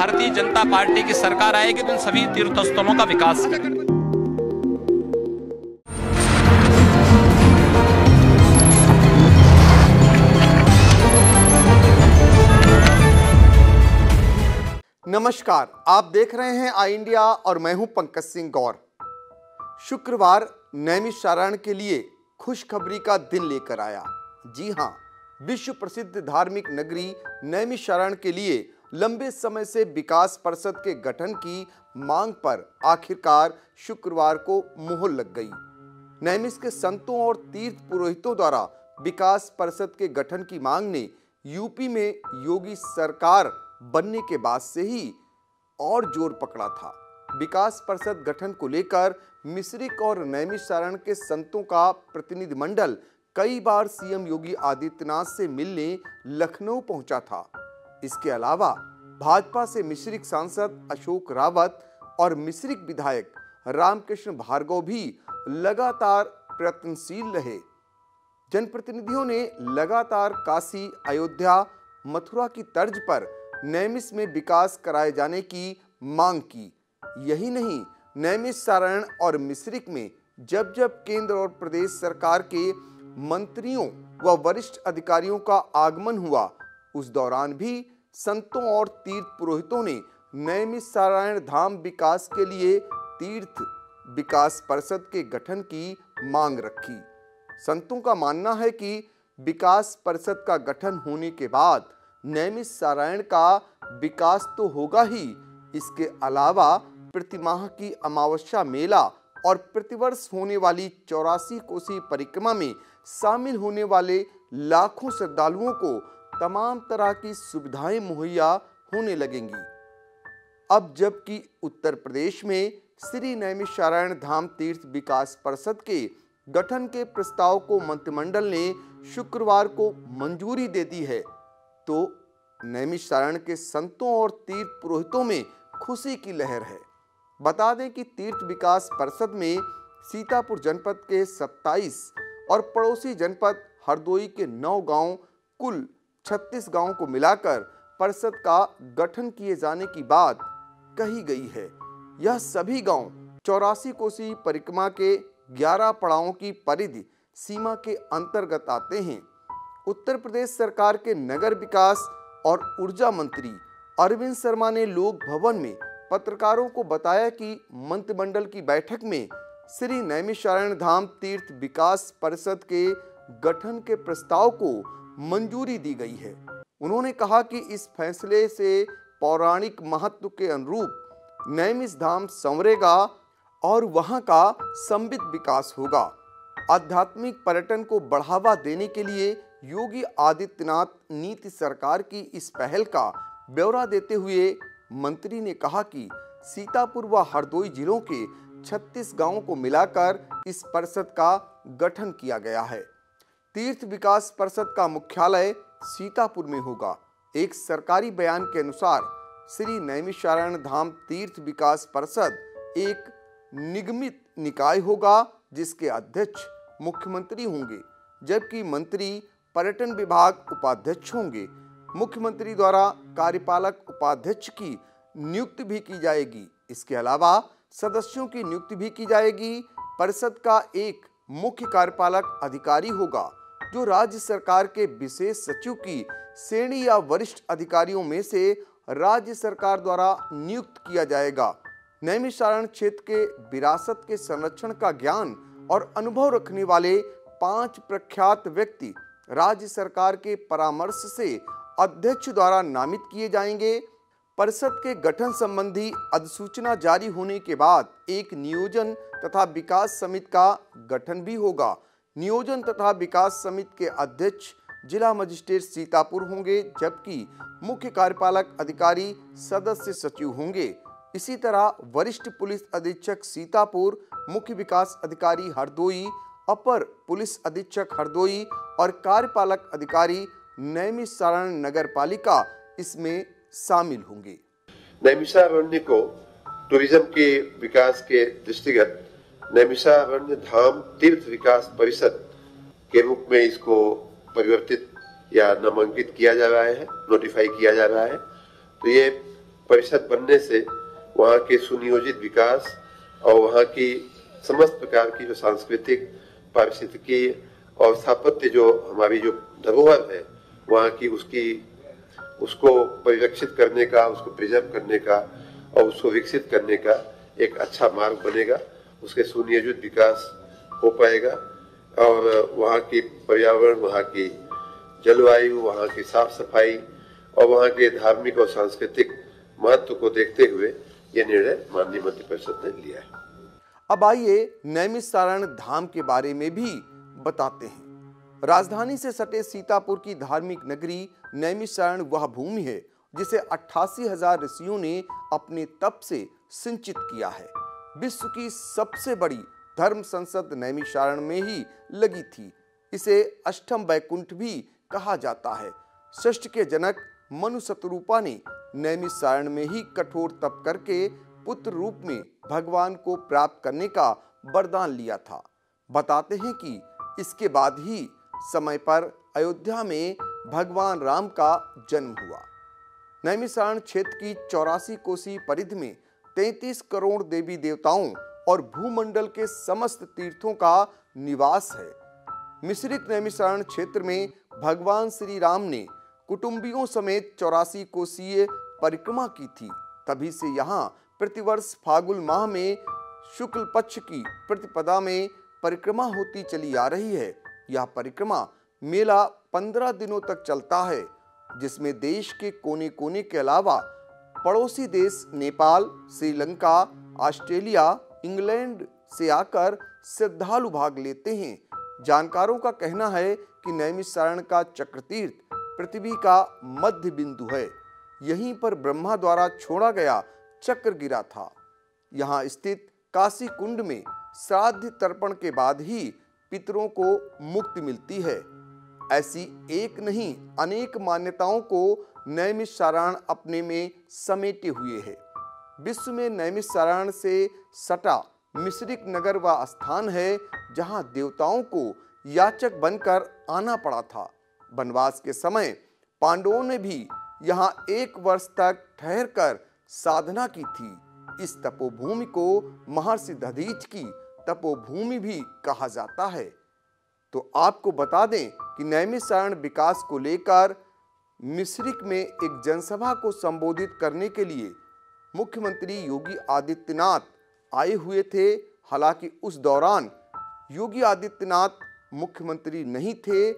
Bharatiya Janata party की सरकार आएगी तो इन सभी तीर्थ स्थलों का विकास करेगी। नमस्कार, आप देख रहे हैं आई इंडिया और मैं हूं पंकज सिंह गौर। शुक्रवार नैमिषारण्य के लिए खुशखबरी का दिन लेकर आया। जी हां, विश्व प्रसिद्ध धार्मिक नगरी नैमिषारण्य के लिए लंबे समय से विकास परिषद के गठन की मांग पर आखिरकार शुक्रवार को मुहर लग गई। नैमिष के संतों और तीर्थ पुरोहितों द्वारा विकास परिषद के गठन की मांग ने यूपी में योगी सरकार बनने के बाद से ही और जोर पकड़ा था। विकास परिषद गठन को लेकर मिश्रिक और नैमिषारण्य के संतों का प्रतिनिधिमंडल कई बार सीएम योगी आदित्यनाथ से मिलने लखनऊ पहुंचा था। इसके अलावा भाजपा से मिश्रिक सांसद अशोक रावत और मिश्रिक विधायक रामकृष्ण भार्गव भी लगातार प्रयत्नशील रहे। जनप्रतिनिधियों ने लगातार काशी, अयोध्या, मथुरा की तर्ज पर नैमिष में विकास कराए जाने की मांग की। यही नहीं, नैमिषारण्य और मिश्रिक में जब जब केंद्र और प्रदेश सरकार के मंत्रियों व वरिष्ठ अधिकारियों का आगमन हुआ, उस दौरान भी संतों और तीर्थ पुरोहितों ने नैमिषारण्य धाम विकास के लिए तीर्थ विकास परिषद के गठन की मांग रखी। संतों का मानना है कि विकास परिषद का गठन होने के बाद नैमिषारण्य का विकास तो होगा ही, इसके अलावा प्रतिमाह की अमावस्या मेला और प्रतिवर्ष होने वाली 84 कोसी परिक्रमा में शामिल होने वाले लाखों श्रद्धालुओं को तमाम तरह की सुविधाएं मुहैया होने लगेंगी। अब जबकि उत्तर प्रदेश में श्री नैमिषारण्य धाम तीर्थ विकास परिषद के गठन के प्रस्ताव को मंत्रिमंडल ने शुक्रवार को मंजूरी दे दी है, तो नैमिषारण्य के संतों और तीर्थ पुरोहितों में खुशी की लहर है। बता दें कि तीर्थ विकास परिषद में सीतापुर जनपद के 27 और पड़ोसी जनपद हरदोई के 9 गांव, कुल 36 गांवों को मिलाकर परिषद का गठन किए जाने की बात कही गई है। यह सभी गांव 84 कोसी परिक्रमा के 11 पड़ावों की परिधि सीमा के अंतर्गत आते हैं। उत्तर प्रदेश सरकार के नगर विकास और ऊर्जा मंत्री अरविंद शर्मा ने लोक भवन में पत्रकारों को बताया कि मंत्रिमंडल की बैठक में श्री नैमिषारण्य धाम तीर्थ विकास परिषद के गठन के प्रस्ताव को मंजूरी दी गई है। उन्होंने कहा कि इस फैसले से पौराणिक महत्व के अनुरूप नैमिष धाम संवरेगा और वहां का समृद्ध विकास होगा। आध्यात्मिक पर्यटन को बढ़ावा देने के लिए योगी आदित्यनाथ नीति सरकार की इस पहल का ब्यौरा देते हुए मंत्री ने कहा कि सीतापुर व हरदोई जिलों के 36 गांवों को मिलाकर इस परिषद का गठन किया गया है। तीर्थ विकास परिषद का मुख्यालय सीतापुर में होगा। एक सरकारी बयान के अनुसार श्री नैमिषारण्य धाम तीर्थ विकास परिषद एक निगमित निकाय होगा, जिसके अध्यक्ष मुख्यमंत्री होंगे, जबकि मंत्री पर्यटन विभाग उपाध्यक्ष होंगे। मुख्यमंत्री द्वारा कार्यपालक उपाध्यक्ष की नियुक्ति भी की जाएगी। इसके अलावा सदस्यों की नियुक्ति भी की जाएगी। परिषद का एक मुख्य कार्यपालक अधिकारी होगा, जो राज्य सरकार के विशेष सचिव की श्रेणी या वरिष्ठ अधिकारियों में से राज्य सरकार द्वारा नियुक्त किया जाएगा। नैमिषारण्य क्षेत्र के विरासत के संरक्षण का ज्ञान और अनुभव रखने वाले 5 प्रख्यात व्यक्ति राज्य सरकार के परामर्श से अध्यक्ष द्वारा नामित किए जाएंगे। परिषद के गठन संबंधी अधिसूचना जारी होने के बाद एक नियोजन तथा विकास समिति का गठन भी होगा। नियोजन तथा विकास समिति के अध्यक्ष जिला मजिस्ट्रेट सीतापुर होंगे, जबकि मुख्य कार्यपालक अधिकारी सदस्य सचिव होंगे। इसी तरह वरिष्ठ पुलिस अधीक्षक सीतापुर, मुख्य विकास अधिकारी हरदोई, अपर पुलिस अधीक्षक हरदोई और कार्यपालक अधिकारी नैमिषारण्य नगर पालिका इसमें शामिल होंगे। नैमिषारण्य को टूरिज्म के विकास के दृष्टिगत नैमिषारण्य धाम तीर्थ विकास परिषद के रूप में इसको परिवर्तित या नामांकित किया जा रहा है, नोटिफाई किया जा रहा है। तो ये परिषद बनने से वहाँ के सुनियोजित विकास और वहाँ की समस्त प्रकार की जो सांस्कृतिक, पारिस्थितिकी और स्थापत्य जो हमारी जो धरोहर है वहाँ की उसको परिरक्षित करने का, उसको प्रिजर्व करने का और उसको विकसित करने का एक अच्छा मार्ग बनेगा। उसके सुनियोजित विकास हो पाएगा और वहाँ की पर्यावरण, वहाँ की जलवायु, वहाँ की साफ सफाई और वहाँ के धार्मिक और सांस्कृतिक महत्व को देखते हुए ये निर्णय माननीय मंत्रिपरिषद ने लिया है। अब आइए नैमिषारण्य धाम के बारे में भी बताते हैं। राजधानी से सटे सीतापुर की धार्मिक नगरी नैमिषारण्य वह भूमि है जिसे 88,000 ऋषियों ने अपने तप से सिंचित किया है। विश्व की सबसे बड़ी धर्म संसद नैमिषारण्य में ही लगी थी। इसे अष्टम वैकुंठ भी कहा जाता है। सृष्टि के जनक मनु शतरूपा ने नैमिषारण्य में ही कठोर तप करके पुत्र रूप में भगवान को प्राप्त करने का वरदान लिया था। बताते हैं कि इसके बाद ही समय पर अयोध्या में भगवान राम का जन्म हुआ। नैमिषारण्य क्षेत्र की 84 कोसी परिधि में 33 करोड़ देवी देवताओं और भूमंडल के समस्त तीर्थों का निवास है। मिश्रित नैमिषारण्य क्षेत्र में भगवान श्री राम ने कुटुंबियों समेत 84 कोसीय परिक्रमा की थी। तभी से यहाँ प्रतिवर्ष फागुन माह में शुक्ल पक्ष की प्रतिपदा में परिक्रमा होती चली आ रही है। यह परिक्रमा मेला 15 दिनों तक चलता है, जिसमें देश के कोने कोने के अलावा पड़ोसी देश नेपाल, श्रीलंका, ऑस्ट्रेलिया, इंग्लैंड से आकर श्रद्धालु भाग लेते हैं। जानकारों का कहना है कि नैमिषारण्य का चक्रतीर्थ पृथ्वी का मध्य बिंदु है। यहीं पर ब्रह्मा द्वारा छोड़ा गया चक्र गिरा था। यहाँ स्थित काशी कुंड में श्राद्ध तर्पण के बाद ही पितरों को मुक्ति मिलती है। ऐसी एक नहीं अनेक मान्यताओं को नैमिषारण्य अपने में समेटे हुए है। विश्व में नैमिषारण्य से सटा मिश्रिक नगर वह स्थान है जहां देवताओं को याचक बनकर आना पड़ा था। वनवास के समय पांडवों ने भी यहां 1 वर्ष तक ठहरकर साधना की थी। इस तपोभूमि को महर्षि दधीच की तपोभूमि भी कहा जाता है। तो आपको बता दें कि नैमिषारण्य विकास को लेकर मिश्रिक में एक जनसभा को संबोधित करने के लिए मुख्यमंत्री योगी आदित्यनाथ आए हुए थे। हालांकि उस दौरान योगी आदित्यनाथ मुख्यमंत्री नहीं थे।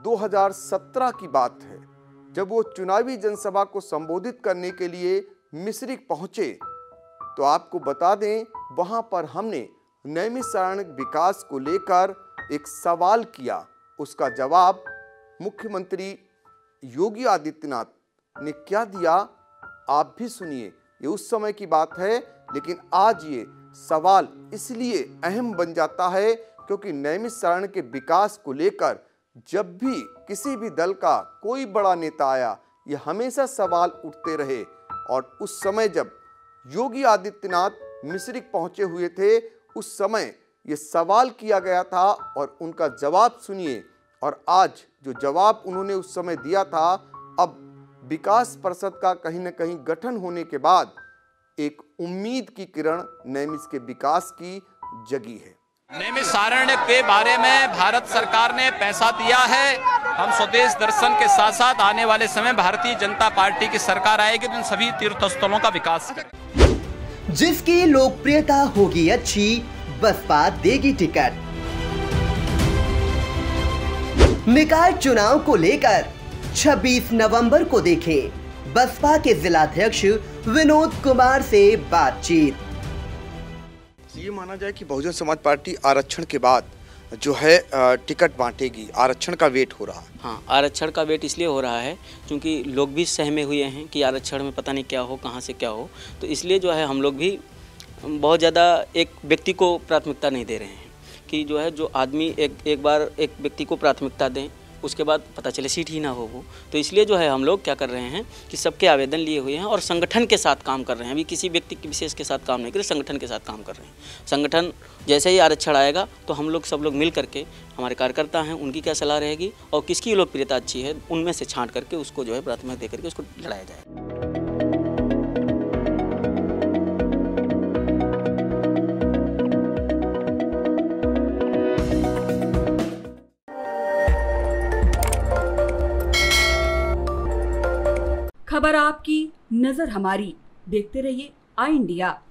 2017 की बात है जब वो चुनावी जनसभा को संबोधित करने के लिए मिश्रिक पहुंचे। तो आपको बता दें वहां पर हमने नैमिषारण्य विकास को लेकर एक सवाल किया। उसका जवाब मुख्यमंत्री योगी आदित्यनाथ ने क्या दिया आप भी सुनिए। ये उस समय की बात है, लेकिन आज ये सवाल इसलिए अहम बन जाता है क्योंकि नैमिषारण्य के विकास को लेकर जब भी किसी भी दल का कोई बड़ा नेता आया, ये हमेशा सवाल उठते रहे। और उस समय जब योगी आदित्यनाथ मिश्रिक पहुंचे हुए थे, उस समय ये सवाल किया गया था और उनका जवाब सुनिए। और आज जो जवाब उन्होंने उस समय दिया था, अब विकास परिषद का कहीं न कहीं गठन होने के बाद एक उम्मीद की किरण नैमिष के विकास की जगी है। नैमिषारण्य के बारे में भारत सरकार ने पैसा दिया है। हम स्वदेश दर्शन के साथ साथ आने वाले समय भारतीय जनता पार्टी की सरकार आएगी तो इन सभी तीर्थ स्थलों का विकास करेगी। जिसकी लोकप्रियता होगी अच्छी, बसपा देगी टिकट। निकाय चुनाव को लेकर 26 नवंबर को देखें बसपा के जिलाध्यक्ष विनोद कुमार से बातचीत। ये माना जाए कि बहुजन समाज पार्टी आरक्षण के बाद जो है टिकट बांटेगी, आरक्षण का वेट हो रहा है। हाँ, आरक्षण का वेट इसलिए हो रहा है क्योंकि लोग भी सहमे हुए हैं कि आरक्षण में पता नहीं क्या हो, कहाँ से क्या हो। तो इसलिए जो है हम लोग भी बहुत ज़्यादा एक व्यक्ति को प्राथमिकता नहीं दे रहे हैं कि जो है जो आदमी एक बार एक व्यक्ति को प्राथमिकता दें, उसके बाद पता चले सीट ही ना हो वो। तो इसलिए जो है हम लोग क्या कर रहे हैं कि सबके आवेदन लिए हुए हैं और संगठन के साथ काम कर रहे हैं। अभी किसी व्यक्ति विशेष के साथ काम नहीं कर रहे, संगठन के साथ काम कर रहे हैं। संगठन जैसे ही आरक्षण आएगा तो हम लोग सब लोग मिल करके, हमारे कार्यकर्ता हैं उनकी क्या सलाह रहेगी और किसकी लोकप्रियता अच्छी है, उनमें से छांट करके उसको जो है प्राथमिकता दे करके उसको लड़ाया जाए। खबर आपकी, नजर हमारी। देखते रहिए आई इंडिया।